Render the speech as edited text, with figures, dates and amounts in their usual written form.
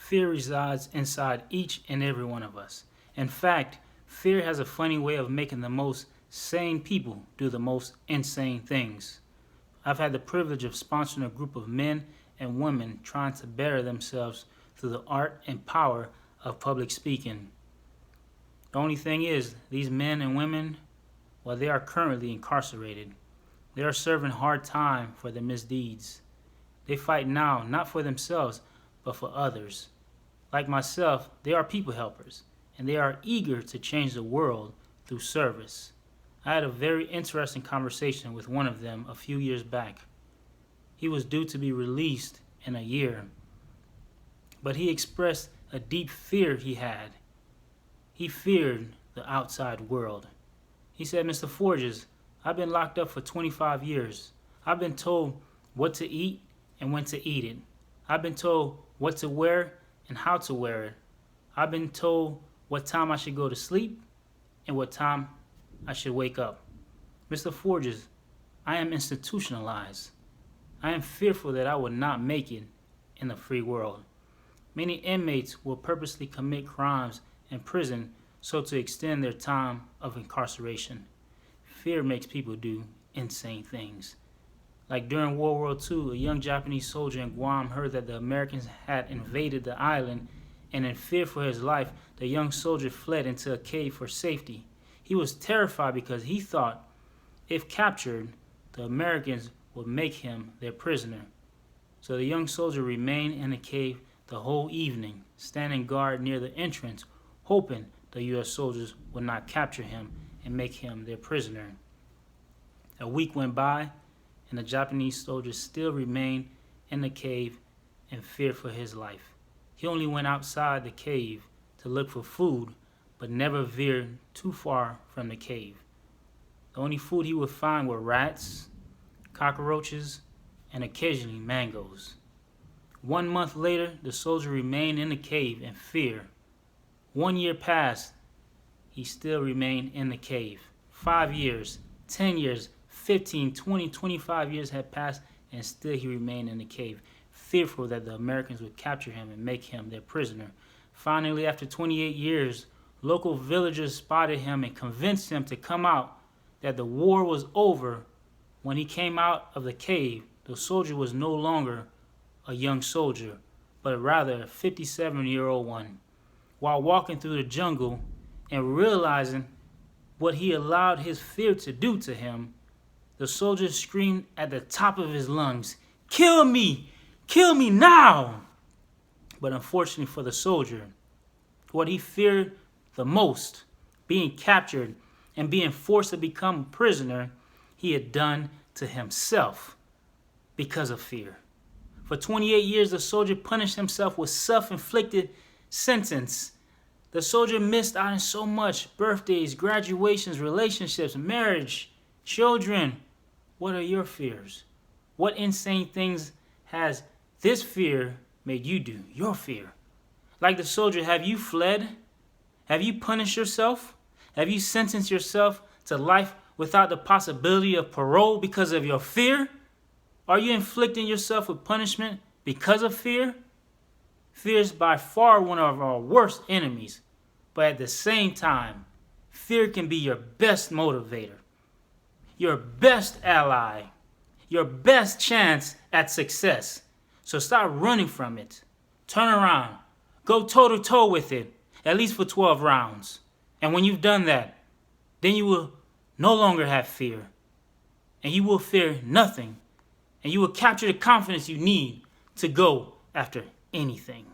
Fear resides inside each and every one of us. In fact, fear has a funny way of making the most sane people do the most insane things. I've had the privilege of sponsoring a group of men and women trying to better themselves through the art and power of public speaking. The only thing is, these men and women, well, they are currently incarcerated. They are serving hard time for their misdeeds. They fight now, not for themselves, but for others. Like myself, they are people helpers, and they are eager to change the world through service. I had a very interesting conversation with one of them a few years back. He was due to be released in a year, but he expressed a deep fear he had. He feared the outside world. He said, "Mr. Forges, I've been locked up for 25 years. I've been told what to eat and when to eat it. I've been told what to wear and how to wear it. I've been told what time I should go to sleep and what time I should wake up. Mr. Forges, I am institutionalized. I am fearful that I will not make it in the free world. Many inmates will purposely commit crimes in prison so to extend their time of incarceration. Fear makes people do insane things. Like during World War II, a young Japanese soldier in Guam heard that the Americans had invaded the island, and in fear for his life, the young soldier fled into a cave for safety. He was terrified because he thought, if captured, the Americans would make him their prisoner. So the young soldier remained in the cave the whole evening, standing guard near the entrance, hoping the U.S. soldiers would not capture him and make him their prisoner. A week went by, and the Japanese soldier still remained in the cave in fear for his life. He only went outside the cave to look for food, but never veered too far from the cave. The only food he would find were rats, cockroaches, and occasionally mangoes. 1 month later, the soldier remained in the cave in fear. 1 year passed. He still remained in the cave. 5 years, 10 years, 15, 20, 25 years had passed, and still he remained in the cave, fearful that the Americans would capture him and make him their prisoner. Finally, after 28 years, local villagers spotted him and convinced him to come out, that the war was over. When he came out of the cave, the soldier was no longer a young soldier, but rather a 57-year-old one. While walking through the jungle and realizing what he allowed his fear to do to him, the soldier screamed at the top of his lungs, "Kill me! Kill me now!" But unfortunately for the soldier, what he feared the most, being captured and being forced to become a prisoner, he had done to himself because of fear. For 28 years, the soldier punished himself with self-inflicted sentence. The soldier missed out on so much: birthdays, graduations, relationships, marriage, children. What are your fears? What insane things has this fear made you do? Your fear. Like the soldier, have you fled? Have you punished yourself? Have you sentenced yourself to life without the possibility of parole because of your fear? Are you inflicting yourself with punishment because of fear? Fear is by far one of our worst enemies, but at the same time, fear can be your best motivator, your best ally, your best chance at success. So stop running from it. Turn around. Go toe-to-toe with it, at least for 12 rounds. And when you've done that, then you will no longer have fear. And you will fear nothing. And you will capture the confidence you need to go after anything.